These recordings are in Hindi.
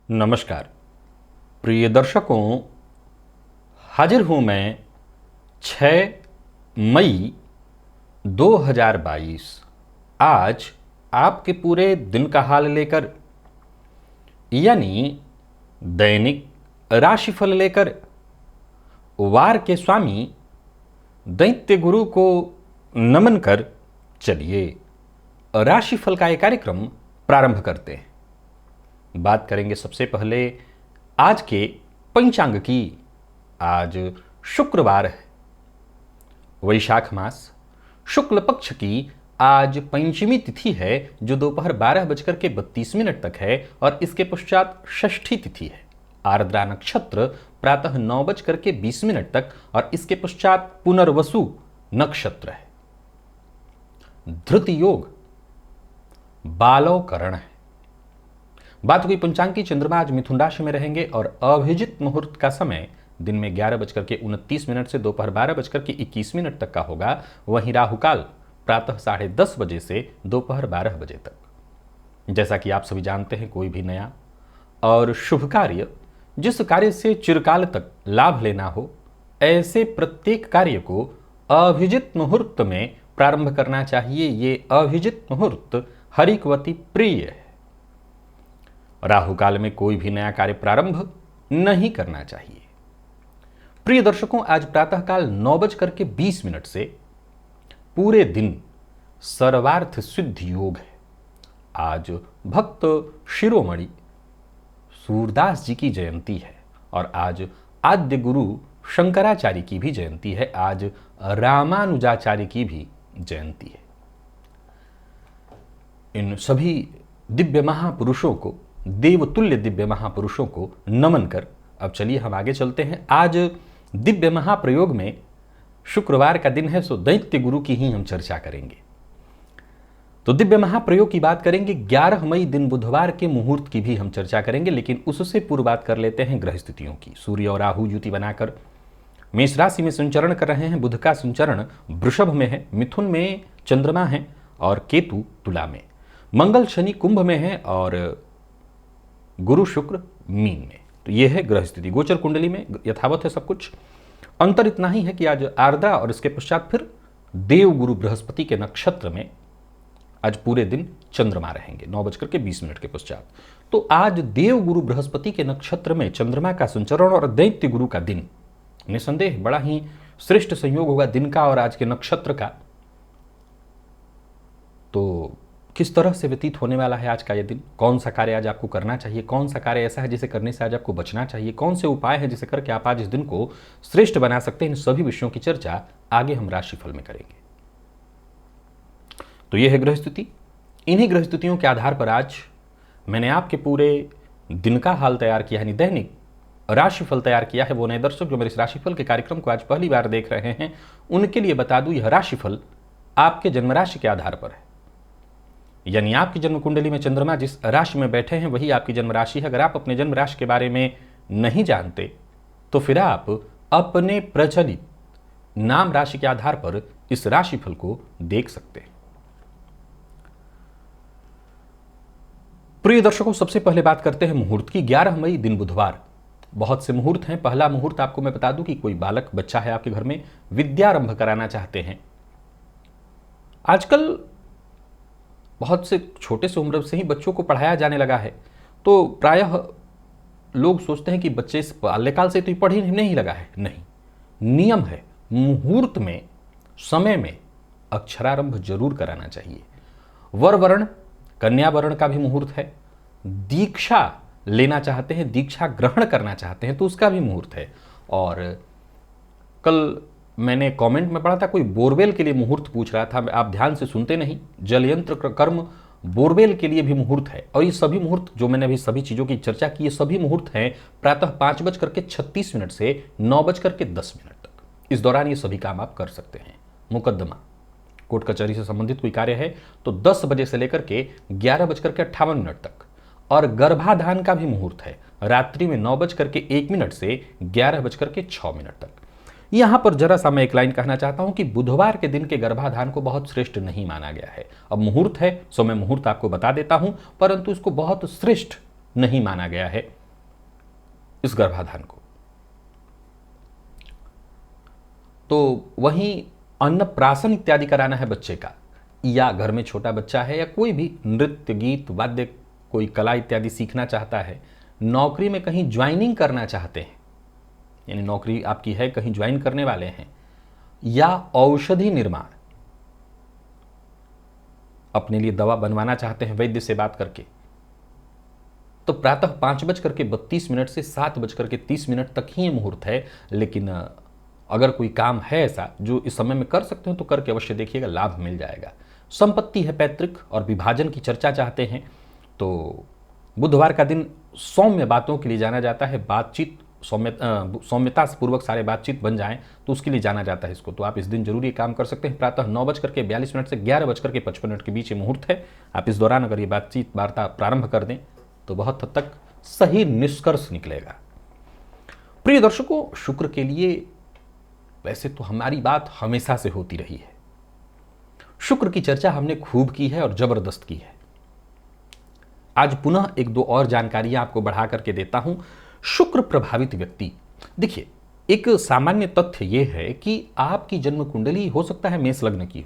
नमस्कार प्रिय दर्शकों, हाजिर हूं मैं 6 मई 2022 आज आपके पूरे दिन का हाल लेकर, यानी दैनिक राशिफल लेकर वार के स्वामी दैत्य गुरु को नमन कर चलिए राशिफल का एक कार्यक्रम प्रारंभ करते हैं। बात करेंगे सबसे पहले आज के पंचांग की। आज शुक्रवार है, वैशाख मास शुक्ल पक्ष की आज पंचमी तिथि है जो दोपहर 12:32 तक है और इसके पश्चात षष्ठी तिथि है। आर्द्रा नक्षत्र प्रातः 9:20 तक और इसके पश्चात पुनर्वसु नक्षत्र है। धृत योग बालवकरण है। बात हुई पंचांग की। चंद्रमा आज मिथुन राशि में रहेंगे और अभिजित मुहूर्त का समय दिन में 11:29 से दोपहर 12:21 तक का होगा। वहीं राहुकाल प्रातः 10:30 बजे से दोपहर 12 बजे तक। जैसा कि आप सभी जानते हैं, कोई भी नया और शुभ कार्य, जिस कार्य से चिरकाल तक लाभ लेना हो, ऐसे प्रत्येक कार्य को अभिजित मुहूर्त में प्रारंभ करना चाहिए। ये अभिजित मुहूर्त हरिकवती प्रिय है। राहु काल में कोई भी नया कार्य प्रारंभ नहीं करना चाहिए। प्रिय दर्शकों, आज प्रातःकाल 9:20 से पूरे दिन सर्वार्थ सिद्ध योग है। आज भक्त शिरोमणि सूरदास जी की जयंती है और आज आद्य गुरु शंकराचार्य की भी जयंती है। आज रामानुजाचार्य की भी जयंती है। इन सभी दिव्य महापुरुषों को, देवतुल्य दिव्य महापुरुषों को नमन कर अब चलिए हम आगे चलते हैं। आज दिव्य महाप्रयोग में शुक्रवार का दिन है, सो दैत्य गुरु की ही हम चर्चा करेंगे। तो दिव्य महाप्रयोग की बात करेंगे। 11 मई दिन बुधवार के मुहूर्त की भी हम चर्चा करेंगे, लेकिन उससे पूर्व बात कर लेते हैं ग्रह स्थितियों की। सूर्य और राहु युति बनाकर मेष राशि में संचरण कर रहे हैं। बुध का संचरण वृषभ में है, मिथुन में चंद्रमा है और केतु तुला में। मंगल शनि कुंभ में है और गुरु शुक्र मीन में। तो यह है ग्रह स्थिति। गोचर कुंडली में यथावत है सब कुछ। अंतर इतना ही है कि आज आर्द्रा और इसके पश्चात फिर देव गुरु बृहस्पति के नक्षत्र में आज पूरे दिन चंद्रमा रहेंगे 9:20 के पश्चात। तो आज देव गुरु बृहस्पति के नक्षत्र में चंद्रमा का संचरण और दैत्य गुरु का दिन निसंदेह बड़ा ही श्रेष्ठ संयोग होगा दिन का और आज के नक्षत्र का। तो किस तरह से व्यतीत होने वाला है आज का यह दिन, कौन सा कार्य आज आपको करना चाहिए, कौन सा कार्य ऐसा है जिसे करने से आज आपको बचना चाहिए, कौन से उपाय हैं जिसे करके आप आज इस दिन को श्रेष्ठ बना सकते हैं, इन सभी विषयों की चर्चा आगे हम राशिफल में करेंगे। तो यह है ग्रह स्थिति। इन्हीं ग्रह स्थितियों के आधार पर आज मैंने आपके पूरे दिन का हाल तैयार किया, यानी दैनिक राशिफल तैयार किया है। वो नए दर्शक जो मेरे इस राशिफल के कार्यक्रम को आज पहली बार देख रहे हैं, उनके लिए बता दूं, यह राशिफल आपके जन्म राशि के आधार पर है। यानी आपकी जन्म कुंडली में चंद्रमा जिस राशि में बैठे हैं वही आपकी जन्म राशि है। अगर आप अपने जन्म राशि के बारे में नहीं जानते तो फिर आप अपने प्रचलित नाम राशि के आधार पर इस राशिफल को देख सकते हैं। प्रिय दर्शकों, सबसे पहले बात करते हैं मुहूर्त की। 11 मई दिन बुधवार। बहुत से मुहूर्त हैं। पहला मुहूर्त आपको मैं बता दूं कि कोई बालक बच्चा है आपके घर में, विद्यारंभ कराना चाहते हैं। आजकल बहुत से छोटे से उम्र से ही बच्चों को पढ़ाया जाने लगा है। तो प्रायः लोग सोचते हैं कि बच्चे इस बाल्यकाल से तो पढ़ ही नहीं लगा है। नहीं, नियम है, मुहूर्त में, समय में अक्षरारंभ जरूर कराना चाहिए। वर वर्ण, कन्या वर्ण का भी मुहूर्त है। दीक्षा लेना चाहते हैं, दीक्षा ग्रहण करना चाहते हैं तो उसका भी मुहूर्त है। और कल मैंने कमेंट में पढ़ा था, कोई बोरवेल के लिए मुहूर्त पूछ रहा था। आप ध्यान से सुनते नहीं। जलयंत्र कर्म बोरवेल के लिए भी मुहूर्त है। और ये सभी मुहूर्त जो मैंने अभी सभी चीज़ों की चर्चा की, ये सभी मुहूर्त हैं प्रातः 5:36 से 9:10 तक। इस दौरान ये सभी काम आप कर सकते हैं। मुकदमा, कोर्ट कचहरी से संबंधित कोई कार्य है तो 10 बजे से लेकर के 11:58 तक। और गर्भाधान का भी मुहूर्त है रात्रि में 9:01 से 11:06 तक। यहां पर जरा सा मैं एक लाइन कहना चाहता हूं कि बुधवार के दिन के गर्भाधान को बहुत श्रेष्ठ नहीं माना गया है। अब मुहूर्त है सो मैं मुहूर्त आपको बता देता हूं, परंतु इसको बहुत श्रेष्ठ नहीं माना गया है इस गर्भाधान को। तो वहीं अन्नप्राशन इत्यादि कराना है बच्चे का, या घर में छोटा बच्चा है या कोई भी नृत्य गीत वाद्य कोई कला इत्यादि सीखना चाहता है, नौकरी में कहीं ज्वाइनिंग करना चाहते हैं, यानी नौकरी आपकी है कहीं ज्वाइन करने वाले हैं, या औषधि निर्माण अपने लिए दवा बनवाना चाहते हैं वैद्य से बात करके, तो प्रातः 5:32 से 7:30 तक ही मुहूर्त है। लेकिन अगर कोई काम है ऐसा जो इस समय में कर सकते हो तो करके अवश्य देखिएगा, लाभ मिल जाएगा। संपत्ति है पैतृक और विभाजन की चर्चा चाहते हैं तो बुधवार का दिन सौम्य बातों के लिए जाना जाता है। बातचीत सौम्यता पूर्वक सारे बातचीत बन जाएं तो उसके लिए जाना जाता है इसको। तो आप इस दिन जरूर ये काम कर सकते हैं। प्रातः 9:42 से 11:55 के बीच ये मुहूर्त है। आप इस दौरान अगर ये बातचीत वार्ता प्रारंभ कर दें तो बहुत हद तक सही निष्कर्ष निकलेगा। प्रिय दर्शकों, शुक्र के लिए वैसे तो हमारी बात हमेशा से होती रही है, शुक्र की चर्चा हमने खूब की है और जबरदस्त की है। आज पुनः एक दो और जानकारियां आपको बढ़ा करके देता हूं। शुक्र प्रभावित व्यक्ति, देखिए एक सामान्य तथ्य यह है कि आपकी जन्म कुंडली हो सकता है मेष लग्न की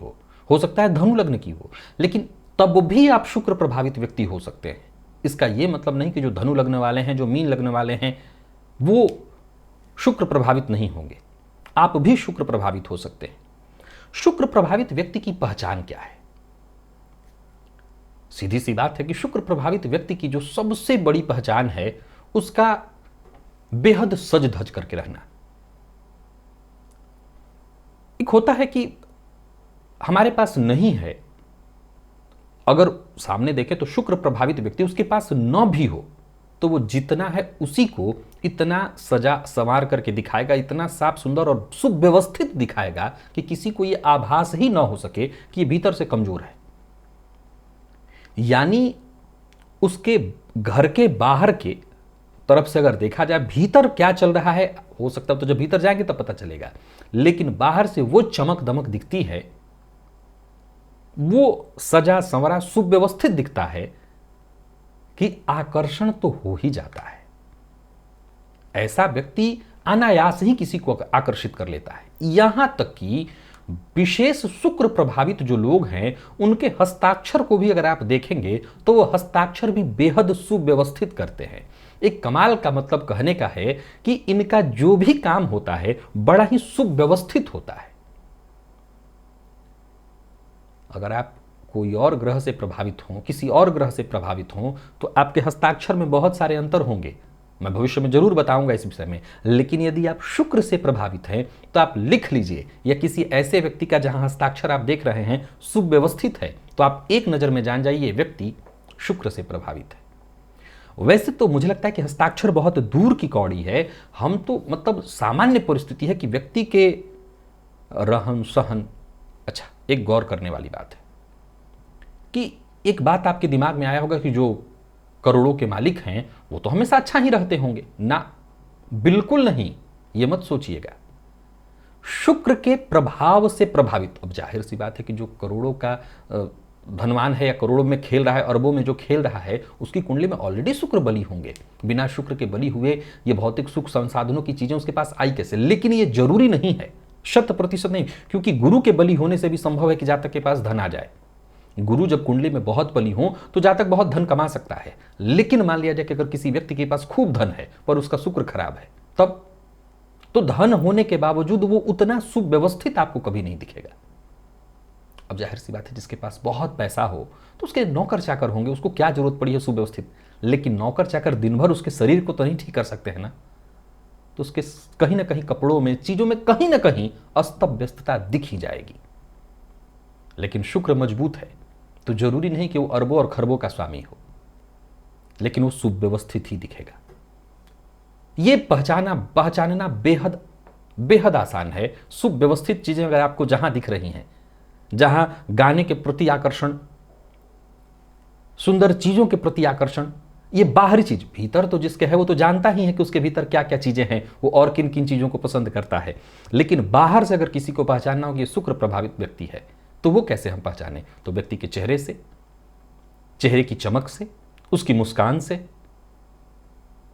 हो सकता है धनु लग्न की हो, लेकिन तब भी आप शुक्र प्रभावित व्यक्ति हो सकते हैं। इसका यह मतलब नहीं कि जो धनु लग्न वाले हैं, जो मीन लग्न वाले हैं, वो शुक्र प्रभावित नहीं होंगे, आप भी शुक्र प्रभावित हो सकते हैं। शुक्र प्रभावित व्यक्ति की पहचान क्या है? सीधी सी बात है कि शुक्र प्रभावित व्यक्ति की जो सबसे बड़ी पहचान है उसका बेहद सज धज करके रहना। एक होता है कि हमारे पास नहीं है, अगर सामने देखें तो शुक्र प्रभावित व्यक्ति उसके पास न भी हो तो वो जितना है उसी को इतना सजा संवार करके दिखाएगा, इतना साफ सुंदर और सुव्यवस्थित दिखाएगा कि किसी को ये आभास ही ना हो सके कि ये भीतर से कमजोर है। यानी उसके घर के बाहर के तरफ से अगर देखा जाए भीतर क्या चल रहा है, हो सकता है तो जब भीतर जाएंगे तब पता चलेगा, लेकिन बाहर से वो चमक दमक दिखती है, वो सजा संवरा सुव्यवस्थित दिखता है कि आकर्षण तो हो ही जाता है। ऐसा व्यक्ति अनायास ही किसी को आकर्षित कर लेता है। यहां तक कि विशेष शुक्र प्रभावित जो लोग हैं उनके हस्ताक्षर को भी अगर आप देखेंगे तो वो हस्ताक्षर भी बेहद सुव्यवस्थित करते हैं। एक कमाल का मतलब कहने का है कि इनका जो भी काम होता है बड़ा ही सुव्यवस्थित होता है। अगर आप कोई और ग्रह से प्रभावित हों, किसी और ग्रह से प्रभावित हों, तो आपके हस्ताक्षर में बहुत सारे अंतर होंगे, मैं भविष्य में जरूर बताऊंगा इस विषय में। लेकिन यदि आप शुक्र से प्रभावित हैं तो आप लिख लीजिए, या किसी ऐसे व्यक्ति का जहां हस्ताक्षर आप देख रहे हैं सुव्यवस्थित है, तो आप एक नजर में जान जाइए व्यक्ति शुक्र से प्रभावित है। वैसे तो मुझे लगता है कि हस्ताक्षर बहुत दूर की कौड़ी है। हम तो मतलब सामान्य परिस्थिति है कि व्यक्ति के रहन सहन। अच्छा, एक गौर करने वाली बात है कि एक बात आपके दिमाग में आया होगा कि जो करोड़ों के मालिक हैं वो तो हमेशा अच्छा ही रहते होंगे ना। बिल्कुल नहीं, ये मत सोचिएगा। शुक्र के प्रभाव से प्रभावित, अब जाहिर सी बात है कि जो करोड़ों का धनवान है या करोड़ों में खेल रहा है, अरबों में जो खेल रहा है, उसकी कुंडली में ऑलरेडी शुक्र बली होंगे। बिना शुक्र के बली हुए ये भौतिक सुख संसाधनों की चीजें उसके पास आई कैसे? लेकिन ये जरूरी नहीं है, 100% नहीं, क्योंकि गुरु के बली होने से भी संभव है कि जातक के पास धन आ जाए। गुरु जब कुंडली में बहुत बली हो तो जातक बहुत धन कमा सकता है। लेकिन मान लिया जाए कि अगर किसी व्यक्ति के पास खूब धन है पर उसका शुक्र खराब है, तब तो धन होने के बावजूद वो उतना सुव्यवस्थित आपको कभी नहीं दिखेगा। अब जाहिर सी बात है जिसके पास बहुत पैसा हो तो उसके नौकर चाकर होंगे, उसको क्या जरूरत पड़ी है सुव्यवस्थित। लेकिन नौकर चाकर दिन भर उसके शरीर को तो नहीं ठीक कर सकते हैं ना, तो उसके कहीं ना कहीं कपड़ों में, चीजों में कहीं ना कहीं अस्त व्यस्तता दिख ही जाएगी। लेकिन शुक्र मजबूत है तो जरूरी नहीं कि वो अरबों और खरबों का स्वामी हो, लेकिन वो सुव्यवस्थित ही दिखेगा। ये पहचानना बेहद बेहद आसान है। सुव्यवस्थित चीजें अगर आपको जहां दिख रही हैं, जहां गाने के प्रति आकर्षण, सुंदर चीजों के प्रति आकर्षण, ये बाहरी चीज, भीतर तो जिसके है वो तो जानता ही है कि उसके भीतर क्या क्या चीजें हैं, वो और किन किन चीजों को पसंद करता है। लेकिन बाहर से अगर किसी को पहचानना हो कि ये शुक्र प्रभावित व्यक्ति है, तो वो कैसे हम पहचाने? तो व्यक्ति के चेहरे से, चेहरे की चमक से, उसकी मुस्कान से,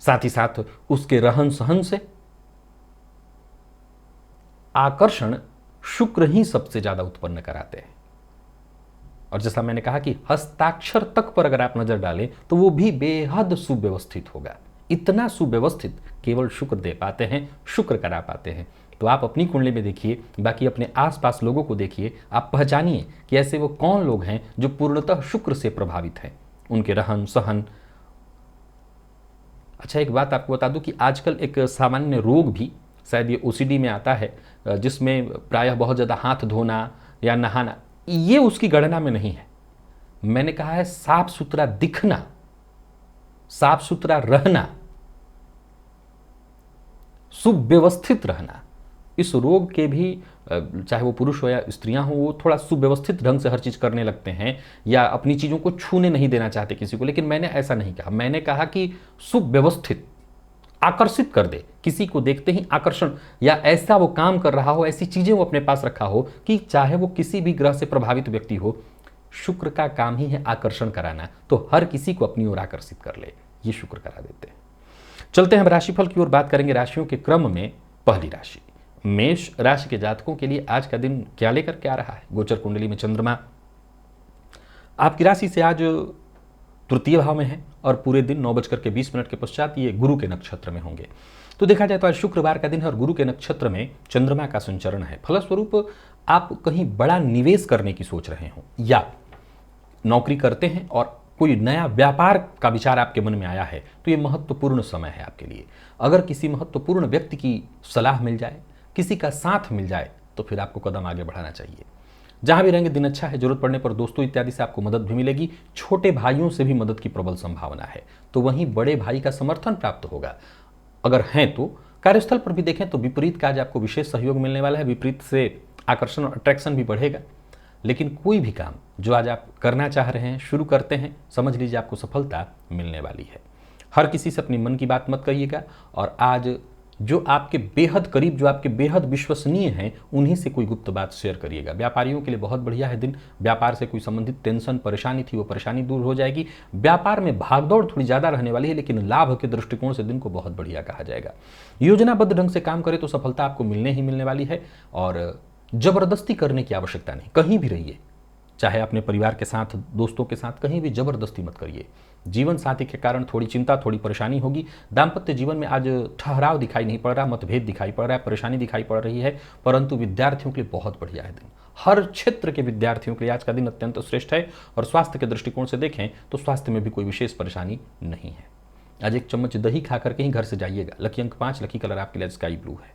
साथ ही साथ उसके रहन सहन से आकर्षण शुक्र ही सबसे ज्यादा उत्पन्न कराते हैं। और जैसा मैंने कहा कि हस्ताक्षर तक पर अगर आप नजर डालें तो वो भी बेहद सुव्यवस्थित होगा। इतना सुव्यवस्थित केवल शुक्र दे पाते हैं, शुक्र करा पाते हैं। तो आप अपनी कुंडली में देखिए, बाकी अपने आसपास लोगों को देखिए, आप पहचानिए कि ऐसे वो कौन लोग हैं जो पूर्णतः शुक्र से प्रभावित हैं, उनके रहन सहन। अच्छा, एक बात आपको बता दूं कि आजकल एक सामान्य रोग भी शायद ये ओसीडी में आता है, जिसमें प्रायः बहुत ज़्यादा हाथ धोना या नहाना, ये उसकी गणना में नहीं है। मैंने कहा है साफ सुथरा दिखना, साफ सुथरा रहना, सुव्यवस्थित रहना। इस रोग के भी चाहे वो पुरुष हो या स्त्रियां हो, वो थोड़ा सुव्यवस्थित ढंग से हर चीज करने लगते हैं या अपनी चीजों को छूने नहीं देना चाहते किसी को। लेकिन मैंने ऐसा नहीं कहा, मैंने कहा कि सुव्यवस्थित, आकर्षित कर दे, किसी को देखते ही आकर्षण, या ऐसा वो काम कर रहा हो, ऐसी चीजें वो अपने पास रखा हो कि चाहे वो किसी भी ग्रह से प्रभावित व्यक्ति हो, शुक्र का काम ही है आकर्षण कराना, तो हर किसी को अपनी ओर आकर्षित कर ले, ये शुक्र करा देते हैं। चलते हैं हम राशिफल की ओर बात करेंगे। राशियों के क्रम में पहली राशि मेष राशि के जातकों के लिए आज का दिन क्या लेकर के आ रहा है। गोचर कुंडली में चंद्रमा आपकी राशि से आज तृतीय भाव में है और पूरे दिन 9:20 के पश्चात ये गुरु के नक्षत्र में होंगे। तो देखा जाए तो आज शुक्रवार का दिन है और गुरु के नक्षत्र में चंद्रमा का संचरण है। फलस्वरूप आप कहीं बड़ा निवेश करने की सोच रहे हो या नौकरी करते हैं और कोई नया व्यापार का विचार आपके मन में आया है, तो ये महत्वपूर्ण समय है आपके लिए। अगर किसी महत्वपूर्ण व्यक्ति की सलाह मिल जाए, किसी का साथ मिल जाए, तो फिर आपको कदम आगे बढ़ाना चाहिए। जहां भी रहेंगे दिन अच्छा है। जरूरत पड़ने पर दोस्तों इत्यादि से आपको मदद भी मिलेगी। छोटे भाइयों से भी मदद की प्रबल संभावना है, तो वहीं बड़े भाई का समर्थन प्राप्त होगा। अगर हैं तो कार्यस्थल पर भी देखें तो विपरीत का आज आपको विशेष सहयोग मिलने वाला है। विपरीत से आकर्षण और अट्रैक्शन भी बढ़ेगा। लेकिन कोई भी काम जो आज आप करना चाह रहे हैं, शुरू करते हैं, समझ लीजिए आपको सफलता मिलने वाली है। हर किसी से अपनी मन की बात मत कहिएगा और आज जो आपके बेहद करीब, जो आपके बेहद विश्वसनीय हैं, उन्हीं से कोई गुप्त बात शेयर करिएगा। व्यापारियों के लिए बहुत बढ़िया है दिन। व्यापार से कोई संबंधित टेंशन परेशानी थी, वो परेशानी दूर हो जाएगी। व्यापार में भागदौड़ थोड़ी ज़्यादा रहने वाली है, लेकिन लाभ के दृष्टिकोण से दिन को बहुत बढ़िया कहा जाएगा। योजनाबद्ध ढंग से काम करें तो सफलता आपको मिलने ही मिलने वाली है और जबरदस्ती करने की आवश्यकता नहीं। कहीं भी रहिए, चाहे अपने परिवार के साथ, दोस्तों के साथ, कहीं भी जबरदस्ती मत करिए। जीवन साथी के कारण थोड़ी चिंता, थोड़ी परेशानी होगी। दाम्पत्य जीवन में आज ठहराव दिखाई नहीं पड़ रहा, मतभेद दिखाई पड़ रहा है, परेशानी दिखाई पड़ रही है, परंतु विद्यार्थियों के लिए बहुत बढ़िया है दिन। हर क्षेत्र के विद्यार्थियों के लिए आज का दिन अत्यंत श्रेष्ठ है और स्वास्थ्य के दृष्टिकोण से देखें तो स्वास्थ्य में भी कोई विशेष परेशानी नहीं है। आज एक चम्मच दही खा करके ही घर से जाइएगा। लकी अंक 5, लकी कलर आपके लिए स्काई ब्लू है।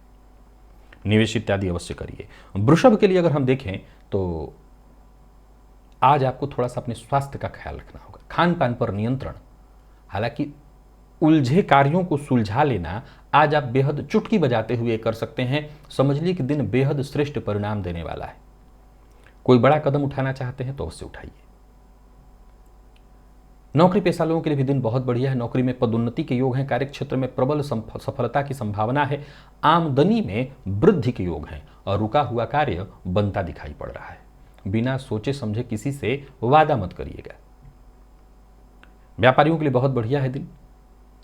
निवेश इत्यादि अवश्य करिए। वृषभ के लिए अगर हम देखें तो आज आपको थोड़ा सा अपने स्वास्थ्य का ख्याल रखना होगा। खान पान पर नियंत्रण, हालांकि उलझे कार्यों को सुलझा लेना आज आप बेहद चुटकी बजाते हुए कर सकते हैं। समझ लीजिए कि दिन बेहद श्रेष्ठ परिणाम देने वाला है। कोई बड़ा कदम उठाना चाहते हैं तो अवश्य उठाइए। नौकरी पेशा लोगों के लिए भी दिन बहुत बढ़िया है। नौकरी में पदोन्नति के योग हैं। कार्यक्षेत्र में प्रबल सफलता की संभावना है। आमदनी में वृद्धि के योग हैं और रुका हुआ कार्य बनता दिखाई पड़ रहा है। बिना सोचे समझे किसी से वादा मत करिएगा। व्यापारियों के लिए बहुत बढ़िया है दिन,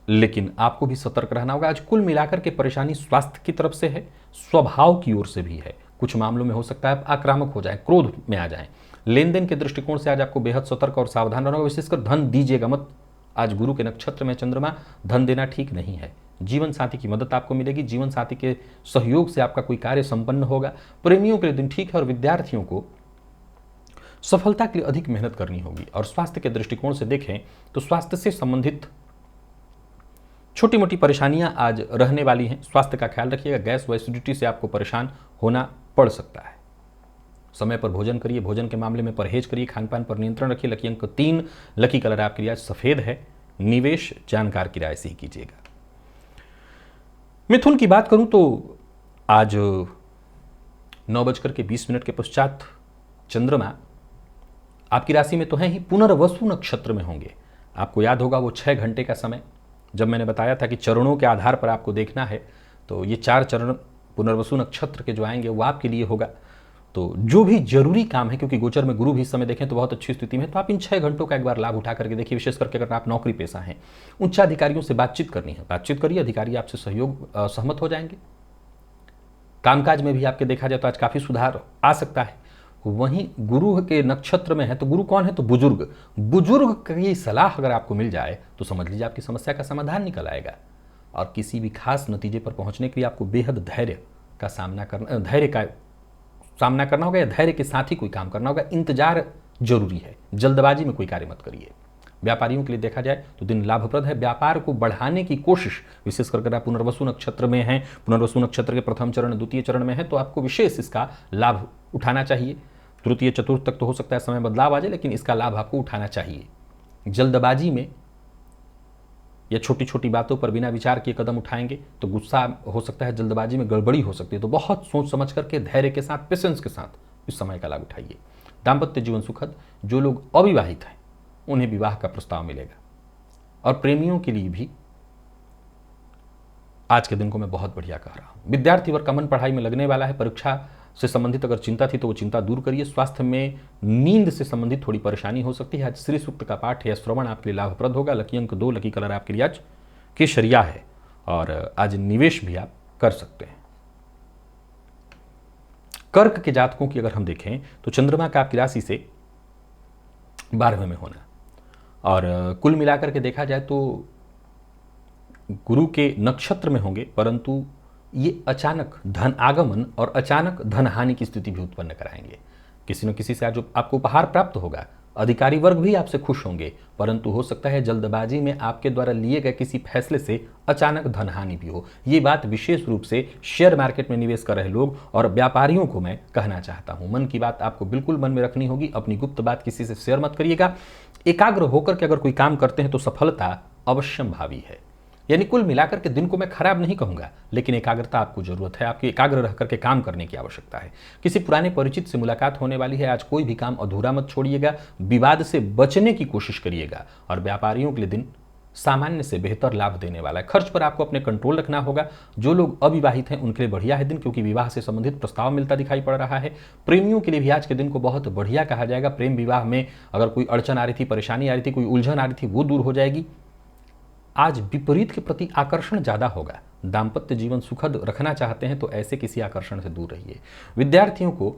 लेकिन आपको भी सतर्क रहना होगा। आज कुल मिलाकर के परेशानी स्वास्थ्य की तरफ से है, स्वभाव की ओर से भी है। कुछ मामलों में हो सकता है आप आक्रामक हो जाएं, क्रोध में आ जाएं। लेन देन के दृष्टिकोण से आज आपको बेहद सतर्क और सावधान रहना होगा। विशेषकर धन दीजिएगा मत। आज गुरु के नक्षत्र में चंद्रमा, धन देना ठीक नहीं है। जीवन साथी की मदद आपको मिलेगी। जीवन साथी के सहयोग से आपका कोई कार्य संपन्न होगा। प्रेमियों के लिए दिन ठीक है और विद्यार्थियों को सफलता के लिए अधिक मेहनत करनी होगी। और स्वास्थ्य के दृष्टिकोण से देखें तो स्वास्थ्य से संबंधित छोटी मोटी परेशानियां आज रहने वाली हैं। स्वास्थ्य का ख्याल रखिएगा। गैस व एसिडिटी से आपको परेशान होना पड़ सकता है। समय पर भोजन करिए। भोजन के मामले में परहेज करिए। खान पान पर नियंत्रण रखिए। लकी अंक 3, लकी कलर आपके लिए आज सफेद है। निवेश जानकार की राय से ही कीजिएगा। मिथुन की बात करूं तो आज 9:20 के पश्चात चंद्रमा आपकी राशि में तो है ही, पुनर्वसु नक्षत्र में होंगे। आपको याद होगा वो 6 घंटे का समय जब मैंने बताया था कि चरणों के आधार पर आपको देखना है, तो ये 4 चरण पुनर्वसु नक्षत्र के जो आएंगे वो आपके लिए होगा। तो जो भी जरूरी काम है, क्योंकि गोचर में गुरु भी इस समय देखें तो बहुत अच्छी स्थिति में है, तो आप इन 6 घंटों का एक बार लाभ उठा करके देखिए। विशेष करके अगर आप नौकरी पेशा हैं, उच्च अधिकारियों से बातचीत करनी है, बातचीत करिए, अधिकारी आपसे सहमत हो जाएंगे। कामकाज में भी आपके देखा जाए तो आज काफी सुधार आ सकता है। वहीं गुरु के नक्षत्र में है, तो गुरु कौन है, तो बुजुर्ग। बुजुर्ग की सलाह अगर आपको मिल जाए तो समझ लीजिए आपकी समस्या का समाधान निकल आएगा, और किसी भी खास नतीजे पर पहुंचने के लिए आपको बेहद धैर्य का सामना करना होगा, या धैर्य के साथ ही कोई काम करना होगा। इंतजार जरूरी है, जल्दबाजी में कोई कार्य मत करिए। व्यापारियों के लिए देखा जाए तो दिन लाभप्रद है। व्यापार को बढ़ाने की कोशिश, विशेष करके आप पुनर्वसु नक्षत्र में हैं, पुनर्वसु नक्षत्र के प्रथम चरण द्वितीय चरण में है, तो आपको विशेष इसका लाभ उठाना चाहिए। तृतीय चतुर्थ तक तो हो सकता है समय बदलाव आ जाए, लेकिन इसका लाभ आपको उठाना चाहिए। जल्दबाजी में या छोटी छोटी बातों पर बिना विचार किए कदम उठाएंगे तो गुस्सा हो सकता है, जल्दबाजी में गड़बड़ी हो सकती है। तो बहुत सोच समझ करके, धैर्य के साथ, पेशेंस के साथ इस समय का लाभ उठाइए। दाम्पत्य जीवन सुखद। जो लोग अविवाहित हैं उन्हें विवाह का प्रस्ताव मिलेगा, और प्रेमियों के लिए भी आज के दिन को मैं बहुत बढ़िया कह रहा हूं। विद्यार्थी वर्ग का मन पढ़ाई में लगने वाला है। परीक्षा से संबंधित अगर चिंता थी तो वो चिंता दूर करिए। स्वास्थ्य में नींद से संबंधित थोड़ी परेशानी हो सकती है। आज श्री सूक्त का पाठ या श्रवण आपके लिए लाभप्रद होगा। लकी अंक 2, लकी कलर आपके लिए आज केसरिया है, और आज निवेश भी आप कर सकते हैं। कर्क के जातकों की अगर हम देखें तो चंद्रमा का आपकी राशि से 12वें में होना, और कुल मिलाकर के देखा जाए तो गुरु के नक्षत्र में होंगे, परंतु ये अचानक धन आगमन और अचानक धन हानि की स्थिति भी उत्पन्न कराएंगे। किसी न किसी से आज आपको उपहार प्राप्त होगा। अधिकारी वर्ग भी आपसे खुश होंगे, परंतु हो सकता है जल्दबाजी में आपके द्वारा लिए गए किसी फैसले से अचानक धन हानि भी हो। ये बात विशेष रूप से शेयर मार्केट में निवेश कर रहे लोग और व्यापारियों को मैं कहना चाहता हूं। मन की बात आपको बिल्कुल मन में रखनी होगी। अपनी गुप्त बात किसी से शेयर मत करिएगा। एकाग्र होकर के अगर कोई काम करते हैं तो सफलता अवश्यंभावी है। यानी कुल मिलाकर के दिन को मैं खराब नहीं कहूंगा, लेकिन एकाग्रता आपको जरूरत है। आपकी एकाग्र रह करके काम करने की आवश्यकता है। किसी पुराने परिचित से मुलाकात होने वाली है। आज कोई भी काम अधूरा मत छोड़िएगा। विवाद से बचने की कोशिश करिएगा। और व्यापारियों के लिए दिन सामान्य से बेहतर लाभ देने वाला है। खर्च पर आपको अपने कंट्रोल रखना होगा। जो लोग अविवाहित हैं उनके लिए बढ़िया है दिन, क्योंकि विवाह से संबंधित प्रस्ताव मिलता दिखाई पड़ रहा है। प्रेमियों के लिए भी आज के दिन को बहुत बढ़िया कहा जाएगा। प्रेम विवाह में अगर कोई अड़चन आ रही थी, परेशानी आ रही थी, कोई उलझन आ रही थी, वो दूर हो जाएगी। आज विपरीत के प्रति आकर्षण ज्यादा होगा। दाम्पत्य जीवन सुखद रखना चाहते हैं तो ऐसे किसी आकर्षण से दूर रहिए। विद्यार्थियों को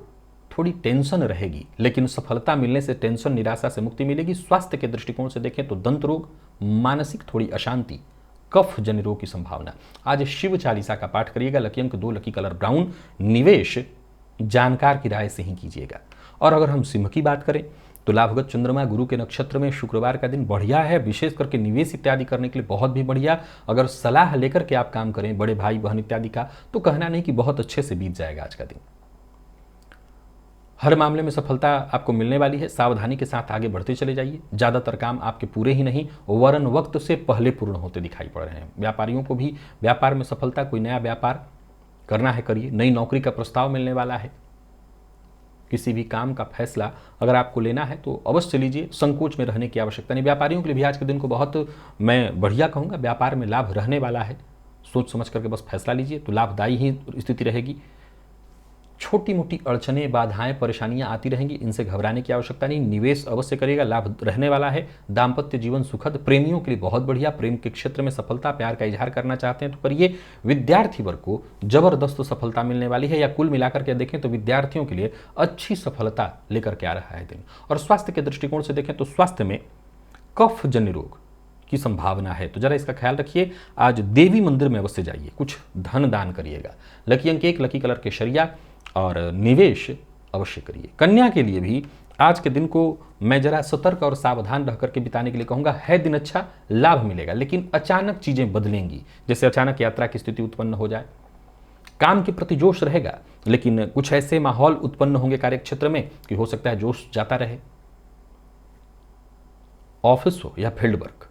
थोड़ी टेंशन रहेगी, लेकिन सफलता मिलने से टेंशन, निराशा से मुक्ति मिलेगी। स्वास्थ्य के दृष्टिकोण से देखें तो दंत रोग, मानसिक थोड़ी अशांति, कफ जन्य रोग की संभावना। आज शिव चालीसा का पाठ करिएगा। लकी अंक 2, लकी कलर ब्राउन। निवेश जानकार की राय से ही कीजिएगा। और अगर हम सिंह की बात करें तो लाभगत चंद्रमा गुरु के नक्षत्र में, शुक्रवार का दिन बढ़िया है। विशेष करके निवेश इत्यादि करने के लिए बहुत भी बढ़िया। अगर सलाह लेकर के आप काम करें बड़े भाई बहन इत्यादि का, तो कहना नहीं कि बहुत अच्छे से बीत जाएगा आज का दिन। हर मामले में सफलता आपको मिलने वाली है। सावधानी के साथ आगे बढ़ते चले जाइए। ज्यादातर काम आपके पूरे ही नहीं वरन वक्त से पहले पूर्ण होते दिखाई पड़ रहे हैं। व्यापारियों को भी व्यापार में सफलता, कोई नया व्यापार करना है करिए। नई नौकरी का प्रस्ताव मिलने वाला है। किसी भी काम का फैसला अगर आपको लेना है तो अवश्य लीजिए। संकोच में रहने की आवश्यकता नहीं। व्यापारियों के लिए भी आज के दिन को बहुत मैं बढ़िया कहूँगा। व्यापार में लाभ रहने वाला है। सोच समझ करके बस फैसला लीजिए तो लाभदायी ही स्थिति रहेगी। छोटी मोटी अड़चनें, बाधाएं, परेशानियां आती रहेंगी, इनसे घबराने की आवश्यकता नहीं। निवेश अवश्य करिएगा, लाभ रहने वाला है। दाम्पत्य जीवन सुखद। प्रेमियों के लिए बहुत बढ़िया। प्रेम के क्षेत्र में सफलता, प्यार का इजहार करना चाहते हैं तो करिए। विद्यार्थी वर्ग को जबरदस्त सफलता मिलने वाली है, या कुल मिलाकर के देखें तो विद्यार्थियों के लिए अच्छी सफलता लेकर के आ रहा है दिन। और स्वास्थ्य के दृष्टिकोण से देखें तो स्वास्थ्य में कफ जन्य रोग की संभावना है, तो जरा इसका ख्याल रखिए। आज देवी मंदिर में अवश्य जाइए, कुछ धन दान करिएगा। लकी अंक 1, लकी कलर केसरिया, और निवेश अवश्य करिए। कन्या के लिए भी आज के दिन को मैं जरा सतर्क और सावधान रह करके बिताने के लिए कहूंगा। है दिन अच्छा, लाभ मिलेगा, लेकिन अचानक चीजें बदलेंगी। जैसे अचानक यात्रा की स्थिति उत्पन्न हो जाए। काम के प्रति जोश रहेगा, लेकिन कुछ ऐसे माहौल उत्पन्न होंगे कार्यक्षेत्र में कि हो सकता है जोश जाता रहे। ऑफिस हो या फील्ड वर्क,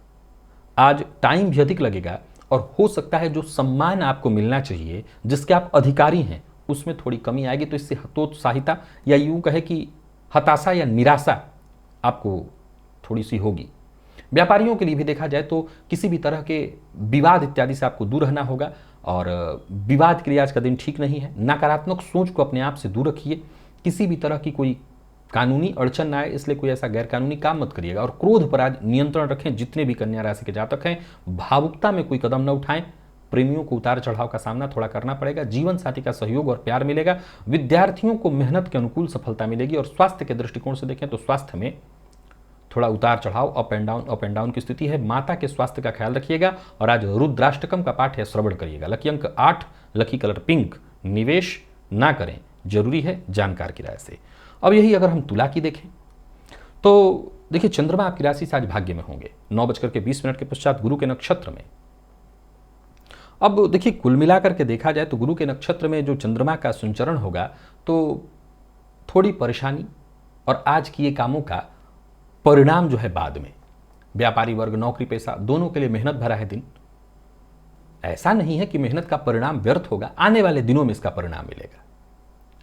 आज टाइम भी अधिक लगेगा, और हो सकता है जो सम्मान आपको मिलना चाहिए, जिसके आप अधिकारी हैं, उसमें थोड़ी कमी आएगी। तो इससे हतोत्साहिता या यूं कहे कि हताशा या निराशा आपको थोड़ी सी होगी। व्यापारियों के लिए भी देखा जाए तो किसी भी तरह के विवाद इत्यादि से आपको दूर रहना होगा, और विवाद के लिए आज का दिन ठीक नहीं है। नकारात्मक सोच को अपने आप से दूर रखिए। किसी भी तरह की कोई कानूनी अड़चन ना आए, इसलिए कोई ऐसा गैर कानूनी काम मत करिएगा। और क्रोध पर आज नियंत्रण रखें। जितने भी कन्या राशि के जातक हैं, भावुकता में कोई कदम न उठाएं। प्रेमियों को उतार चढ़ाव का सामना थोड़ा करना पड़ेगा। जीवन साथी का सहयोग और प्यार मिलेगा। विद्यार्थियों को मेहनत के अनुकूल सफलता मिलेगी। और स्वास्थ्य के दृष्टिकोण से देखें तो स्वास्थ्य में थोड़ा उतार चढ़ाव, अप एंड डाउन की स्थिति है। माता के स्वास्थ्य का ख्याल रखिएगा। और आज रुद्राष्टकम का पाठ है, श्रवण करिएगा। लकी अंक 8, लकी कलर पिंक। निवेश ना करें, जरूरी है जानकार की राय से। अब यही अगर हम तुला की देखें तो देखिए, चंद्रमा आपकी राशि से आज भाग्य में होंगे 9:20 के पश्चात गुरु के नक्षत्र में। अब देखिए, कुल मिलाकर के देखा जाए तो गुरु के नक्षत्र में जो चंद्रमा का संचरण होगा तो थोड़ी परेशानी और आज किए कामों का परिणाम जो है बाद में। व्यापारी वर्ग, नौकरी पेशा, दोनों के लिए मेहनत भरा है दिन। ऐसा नहीं है कि मेहनत का परिणाम व्यर्थ होगा, आने वाले दिनों में इसका परिणाम मिलेगा।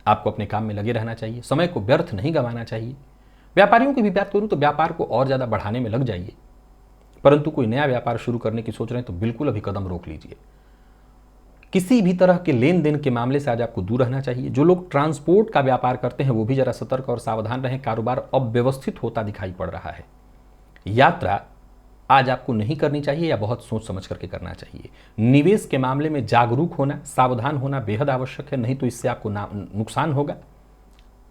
आपको अपने काम में लगे रहना चाहिए, समय को व्यर्थ नहीं गंवाना चाहिए। व्यापारियों की भी बात करूं तो व्यापार को और ज्यादा बढ़ाने में लग जाइए, परंतु कोई नया व्यापार शुरू करने की सोच रहे हैं तो बिल्कुल अभी कदम रोक लीजिए। किसी भी तरह के लेन देन के मामले से आज आपको दूर रहना चाहिए। जो लोग ट्रांसपोर्ट का व्यापार करते हैं वो भी जरा सतर्क और सावधान रहें। कारोबार अव्यवस्थित होता दिखाई पड़ रहा है। यात्रा आज आपको नहीं करनी चाहिए या बहुत सोच समझ करके करना चाहिए। निवेश के मामले में जागरूक होना, सावधान होना बेहद आवश्यक है, नहीं तो इससे आपको नुकसान होगा।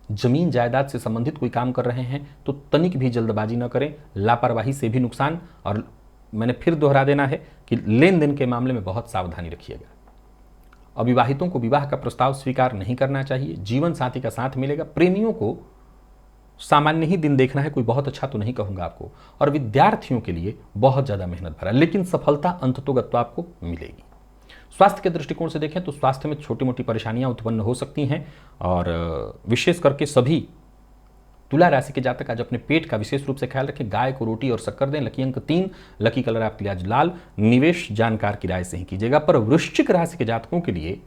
जमीन जायदाद से संबंधित कोई काम कर रहे हैं तो तनिक भी जल्दबाजी न करें, लापरवाही से भी नुकसान। और मैंने फिर दोहरा देना है कि लेन देन के मामले में बहुत सावधानी रखिएगा। अविवाहितों को विवाह का प्रस्ताव स्वीकार नहीं करना चाहिए। जीवन साथी का साथ मिलेगा। प्रेमियों को सामान्य ही दिन देखना है, कोई बहुत अच्छा तो नहीं कहूंगा आपको। और विद्यार्थियों के लिए बहुत ज्यादा मेहनत भरा, लेकिन सफलता अंततोगत्वा आपको मिलेगी। स्वास्थ्य के दृष्टिकोण से देखें तो स्वास्थ्य में छोटी मोटी परेशानियां उत्पन्न हो सकती हैं। और विशेष करके सभी तुला राशि के जातक आज अपने पेट का विशेष रूप से ख्याल रखें। गाय को रोटी और शक्कर दें। लकी अंक 3, लकी कलर आपके लिए आज लाल। निवेश जानकार की राय से ही कीजिएगा। पर वृश्चिक राशि के जातकों के लिए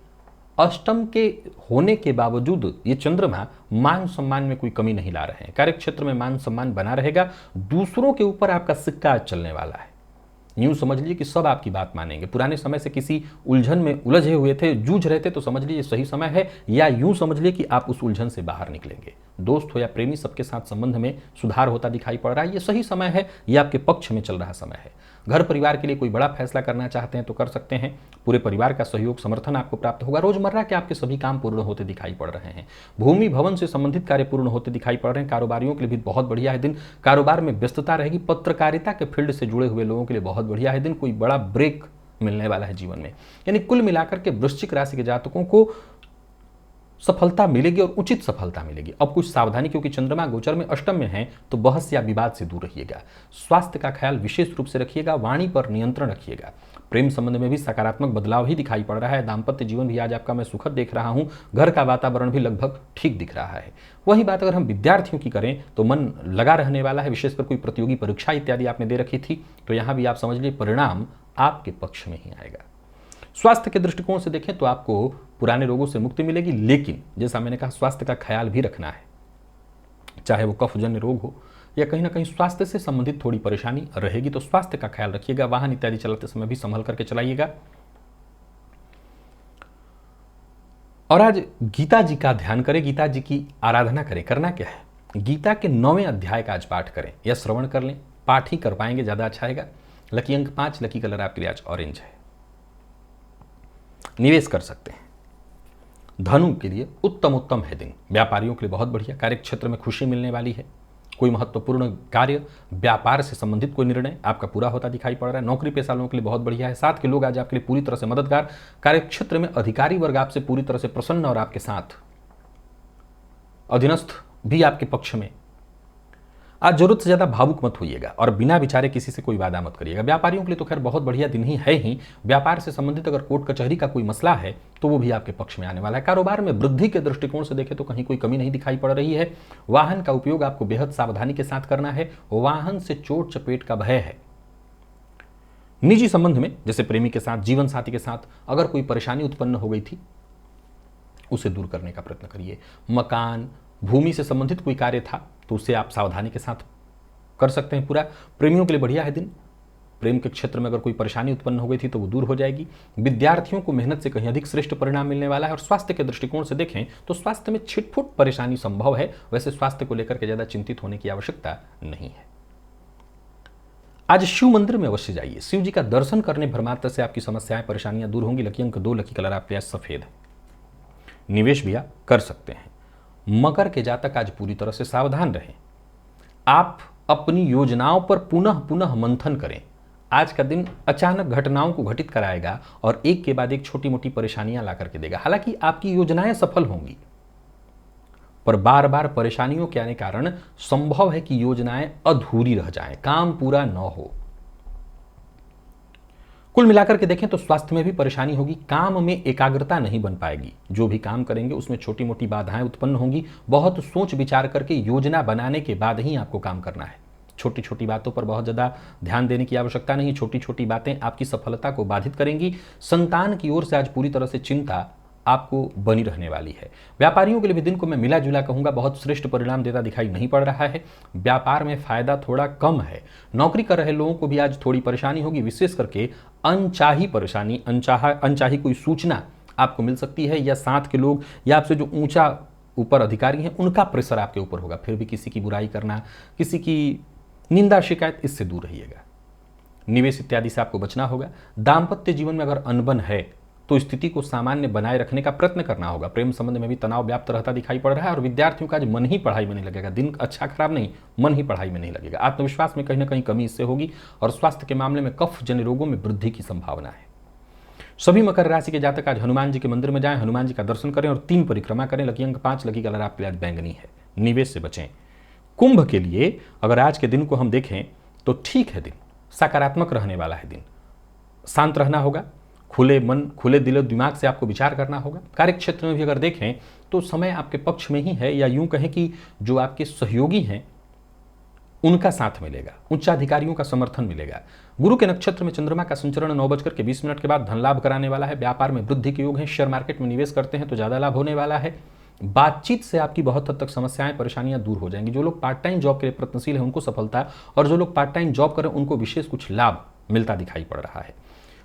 अष्टम के होने के बावजूद ये चंद्रमा मान सम्मान में कोई कमी नहीं ला रहे हैं। कार्य क्षेत्र में मान सम्मान बना रहेगा। दूसरों के ऊपर आपका सिक्का आज चलने वाला है। यूं समझ लीजिए कि सब आपकी बात मानेंगे। पुराने समय से किसी उलझन में उलझे हुए थे, जूझ रहे थे, तो समझ लीजिए सही समय है। या यूं समझ लीजिए कि आप उस उलझन से बाहर निकलेंगे। दोस्त हो या प्रेमी, सबके साथ संबंध में सुधार होता दिखाई पड़ रहा है। ये सही समय है, ये आपके पक्ष में चल रहा समय है। घर परिवार के लिए कोई बड़ा फैसला करना चाहते हैं तो कर सकते हैं। पूरे परिवार का सहयोग, समर्थन आपको प्राप्त होगा। रोजमर्रा के आपके सभी काम पूर्ण होते दिखाई पड़ रहे हैं। भूमि भवन से संबंधित कार्य पूर्ण होते दिखाई पड़ रहे हैं। कारोबारियों के लिए भी बहुत बढ़िया है दिन। कारोबार में व्यस्तता रहेगी। पत्रकारिता के फील्ड से जुड़े हुए लोगों के लिए बहुत बढ़िया है दिन। कोई बड़ा ब्रेक मिलने वाला है जीवन में। यानी कुल मिलाकर के वृश्चिक राशि के जातकों को सफलता मिलेगी और उचित सफलता मिलेगी। अब कुछ सावधानी, क्योंकि चंद्रमा गोचर में अष्टम में है तो बहस या विवाद से दूर रहिएगा। स्वास्थ्य का ख्याल विशेष रूप से रखिएगा। वाणी पर नियंत्रण रखिएगा। प्रेम संबंध में भी सकारात्मक बदलाव ही दिखाई पड़ रहा है। दाम्पत्य जीवन भी आज आपका मैं सुखद देख रहा हूं। घर का वातावरण भी लगभग ठीक दिख रहा है। वही बात अगर हम विद्यार्थियों की करें तो मन लगा रहने वाला है। विशेषकर कोई प्रतियोगी परीक्षा इत्यादि आपने दे रखी थी तो यहां भी आप समझ लीजिए परिणाम आपके पक्ष में ही आएगा। स्वास्थ्य के दृष्टिकोण से देखें तो आपको पुराने रोगों से मुक्ति मिलेगी, लेकिन जैसा मैंने कहा स्वास्थ्य का ख्याल भी रखना है। चाहे वो कफजन्य रोग हो या कहीं ना कहीं स्वास्थ्य से संबंधित थोड़ी परेशानी रहेगी, तो स्वास्थ्य का ख्याल रखिएगा। वाहन इत्यादि चलाते समय भी संभल करके चलाइएगा। और आज गीता जी का ध्यान करें, गीता जी की आराधना करें। करना क्या है, गीता के 9वें अध्याय का आज पाठ करें या श्रवण कर लें। पाठ ही कर पाएंगे, ज्यादा अच्छा रहेगा। लकी अंक 5, लकी कलर आपके लिए आज ऑरेंज है। निवेश कर सकते हैं। धनु के लिए उत्तम है दिन। व्यापारियों के लिए बहुत बढ़िया। कार्य क्षेत्र में खुशी मिलने वाली है। कोई महत्वपूर्ण कार्य, व्यापार से संबंधित कोई निर्णय आपका पूरा होता दिखाई पड़ रहा है। नौकरी पेशा लोगों के लिए बहुत बढ़िया है। साथ के लोग आज आपके लिए पूरी तरह से मददगार। कार्य क्षेत्र में अधिकारी वर्ग आपसे पूरी तरह से प्रसन्न और आपके साथ। अधीनस्थ भी आपके पक्ष में। आज जरूरत से ज्यादा भावुक मत होइएगा और बिना विचारे किसी से कोई वादा मत करिएगा। व्यापारियों के लिए तो खैर बहुत बढ़िया दिन ही है ही। व्यापार से संबंधित अगर कोर्ट कचहरी का कोई मसला है तो वो भी आपके पक्ष में आने वाला है। कारोबार में वृद्धि के दृष्टिकोण से देखें तो कहीं कोई कमी नहीं दिखाई पड़ रही है। वाहन का उपयोग आपको बेहद सावधानी के साथ करना है। वाहन से चोट चपेट का भय है। निजी संबंध में जैसे प्रेमी के साथ, जीवन साथी के साथ अगर कोई परेशानी उत्पन्न हो गई थी उसे दूर करने का प्रयत्न करिए। मकान, भूमि से संबंधित कोई कार्य था तो उसे आप सावधानी के साथ कर सकते हैं पूरा। प्रेमियों के लिए बढ़िया है दिन। प्रेम के क्षेत्र में अगर कोई परेशानी उत्पन्न हो गई थी तो वो दूर हो जाएगी। विद्यार्थियों को मेहनत से कहीं अधिक श्रेष्ठ परिणाम मिलने वाला है। और स्वास्थ्य के दृष्टिकोण से देखें तो स्वास्थ्य में छिटपुट परेशानी संभव है, वैसे स्वास्थ्य को लेकर के ज्यादा चिंतित होने की आवश्यकता नहीं है। आज शिव मंदिर में अवश्य जाइए, शिव जी का दर्शन करने भर मात्र से आपकी समस्याएं परेशानियां दूर होंगी। लकी अंक 2, लकी कलर आपके आज सफेद है। निवेश भी आप कर सकते हैं। मकर के जातक आज पूरी तरह से सावधान रहें। आप अपनी योजनाओं पर पुनः पुनः मंथन करें। आज का दिन अचानक घटनाओं को घटित कराएगा और एक के बाद एक छोटी मोटी परेशानियां ला करके देगा। हालांकि आपकी योजनाएं सफल होंगी, पर बार बार परेशानियों के आने कारण संभव है कि योजनाएं अधूरी रह जाएं, काम पूरा न हो। कुल मिलाकर के देखें तो स्वास्थ्य में भी परेशानी होगी, काम में एकाग्रता नहीं बन पाएगी। जो भी काम करेंगे उसमें छोटी मोटी बाधाएं उत्पन्न होंगी। बहुत सोच विचार करके योजना बनाने के बाद ही आपको काम करना है। छोटी छोटी बातों पर बहुत ज़्यादा ध्यान देने की आवश्यकता नहीं। छोटी छोटी बातें आपकी सफलता को बाधित करेंगी। संतान की ओर से आज पूरी तरह से चिंता आपको बनी रहने वाली है। व्यापारियों के लिए भी दिन को मैं मिला जुला कहूंगा, बहुत श्रेष्ठ परिणाम देता दिखाई नहीं पड़ रहा है। व्यापार में फायदा थोड़ा कम है। नौकरी कर रहे लोगों को भी आज थोड़ी परेशानी होगी, विशेष करके अनचाही परेशानी, अनचाही कोई सूचना आपको मिल सकती है, या साथ के लोग या आपसे जो ऊंचा ऊपर अधिकारी हैं उनका प्रेशर आपके ऊपर होगा। फिर भी किसी की बुराई करना, किसी की निंदा शिकायत, इससे दूर रहिएगा। निवेश इत्यादि से आपको बचना होगा। दाम्पत्य जीवन में अगर अनबन है तो स्थिति को सामान्य बनाए रखने का प्रयत्न करना होगा। प्रेम संबंध में भी तनाव व्याप्त रहता दिखाई पड़ रहा है और विद्यार्थियों का आज मन ही पढ़ाई में नहीं लगेगा। दिन अच्छा खराब नहीं, मन ही पढ़ाई में नहीं लगेगा। आत्मविश्वास में कहीं ना कहीं कमी इससे होगी और स्वास्थ्य के मामले में कफ जन्य रोगों में वृद्धि की संभावना है। सभी मकर राशि के जातक आज हनुमान जी के मंदिर में जाएं, हनुमान जी का दर्शन करें और 3 परिक्रमा करें। लकी अंक 5, लकी कलर आपके लिए आज बैंगनी है। निवेश से बचें। कुंभ के लिए अगर आज के दिन को हम देखें तो ठीक है, दिन सकारात्मक रहने वाला है। दिन शांत रहना होगा, खुले मन खुले दिलो दिमाग से आपको विचार करना होगा। कार्य क्षेत्र में भी अगर देखें तो समय आपके पक्ष में ही है, या यूं कहें कि जो आपके सहयोगी हैं उनका साथ मिलेगा, उच्चाधिकारियों का समर्थन मिलेगा। गुरु के नक्षत्र में चंद्रमा का संचरण 9:20 के बाद धन लाभ कराने वाला है। व्यापार में वृद्धि के योग है। शेयर मार्केट में निवेश करते हैं तो ज्यादा लाभ होने वाला है। बातचीत से आपकी बहुत हद तक समस्याएं परेशानियां दूर हो जाएंगी। जो लोग पार्ट टाइम जॉब के लिए प्रयत्नशील हैं उनको सफलता, और जो लोग पार्ट टाइम जॉब करें उनको विशेष कुछ लाभ मिलता दिखाई पड़ रहा है।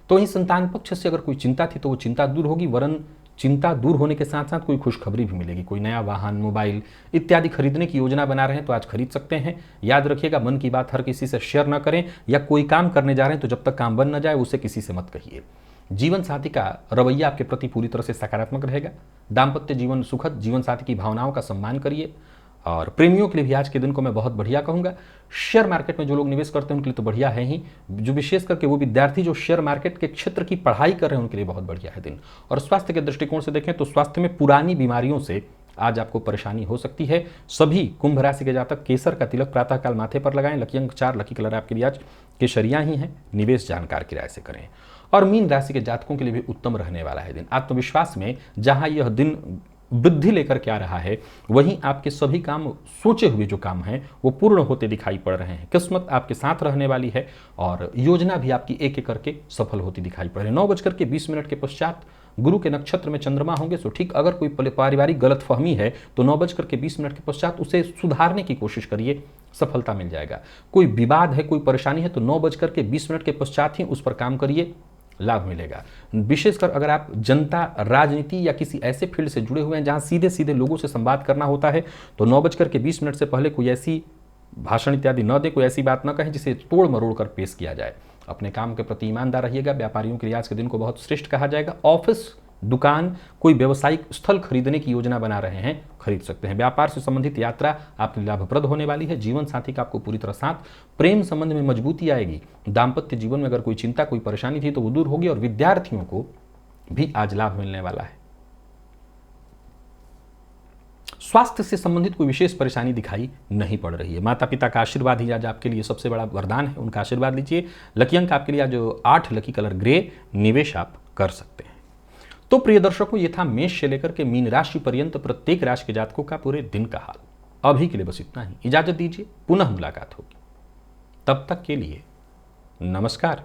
तो वहीं संतान पक्ष से अगर कोई चिंता थी तो वो चिंता दूर होगी, वरन चिंता दूर होने के साथ साथ कोई खुशखबरी भी मिलेगी। कोई नया वाहन, मोबाइल इत्यादि खरीदने की योजना बना रहे हैं तो आज खरीद सकते हैं। याद रखिएगा, मन की बात हर किसी से शेयर न करें, या कोई काम करने जा रहे हैं तो जब तक काम बन न जाए उसे किसी से मत कहिए। जीवन साथी का रवैया आपके प्रति पूरी तरह से सकारात्मक रहेगा। दाम्पत्य जीवन सुखद, जीवन साथी की भावनाओं का सम्मान करिए। और प्रेमियों के लिए भी आज के दिन को मैं बहुत बढ़िया कहूंगा। शेयर मार्केट में जो लोग निवेश करते हैं उनके लिए तो बढ़िया है ही, जो विशेष करके वो विद्यार्थी जो शेयर मार्केट के क्षेत्र की पढ़ाई कर रहे हैं उनके लिए बहुत बढ़िया है दिन। और स्वास्थ्य के दृष्टिकोण से देखें तो स्वास्थ्य में पुरानी बीमारियों से आज आपको परेशानी हो सकती है। सभी कुंभ राशि के जातक केसर का तिलक प्रातःकाल माथे पर लगाएं। लकी अंक 4, लकी कलर आपके लिए आज केसरिया ही है। निवेश जानकार की राय से करें। और मीन राशि के जातकों के लिए भी उत्तम रहने वाला है दिन। आत्मविश्वास में जहां यह दिन वृद्धि लेकर के आ रहा है, वहीं आपके सभी काम, सोचे हुए जो काम हैं वो पूर्ण होते दिखाई पड़ रहे हैं। किस्मत आपके साथ रहने वाली है और योजना भी आपकी एक एक करके सफल होती दिखाई पड़ रही है। 9:20 के पश्चात गुरु के नक्षत्र में चंद्रमा होंगे। सो ठीक अगर कोई पारिवारिक गलतफहमी है तो 9:20 के पश्चात उसे सुधारने की कोशिश करिए, सफलता मिल जाएगा। कोई विवाद है, कोई परेशानी है तो 9:20 के पश्चात ही उस पर काम करिए, लाभ मिलेगा। विशेषकर अगर आप जनता, राजनीति या किसी ऐसे फील्ड से जुड़े हुए हैं जहां सीधे सीधे लोगों से संवाद करना होता है तो 9:20 से पहले कोई ऐसी भाषण इत्यादि न दे, कोई ऐसी बात न कहें जिसे तोड़ मरोड़ कर पेश किया जाए। अपने काम के प्रति ईमानदार रहिएगा। व्यापारियों के लिए आज के दिन को बहुत श्रेष्ठ कहा जाएगा। ऑफिस, दुकान, कोई व्यवसायिक स्थल खरीदने की योजना बना रहे हैं, खरीद सकते हैं। व्यापार से संबंधित यात्रा आपके लाभप्रद होने वाली है। जीवन साथी का आपको पूरी तरह साथ। प्रेम संबंध में मजबूती आएगी। दाम्पत्य जीवन में अगर कोई चिंता, कोई परेशानी थी तो वो दूर होगी और विद्यार्थियों को भी आज लाभ मिलने वाला है। स्वास्थ्य से संबंधित कोई विशेष परेशानी दिखाई नहीं पड़ रही है। माता पिता का आशीर्वाद ही आज आपके लिए सबसे बड़ा वरदान है, उनका आशीर्वाद लीजिए। लकी अंक आपके लिए आज 8, लकी कलर ग्रे। निवेश आप कर सकते हैं। तो प्रिय दर्शकों, ये था मेष से लेकर के मीन राशि पर्यंत प्रत्येक राशि के जातकों का पूरे दिन का हाल। अभी के लिए बस इतना ही। इजाजत दीजिए, पुनः मुलाकात होगी। तब तक के लिए नमस्कार।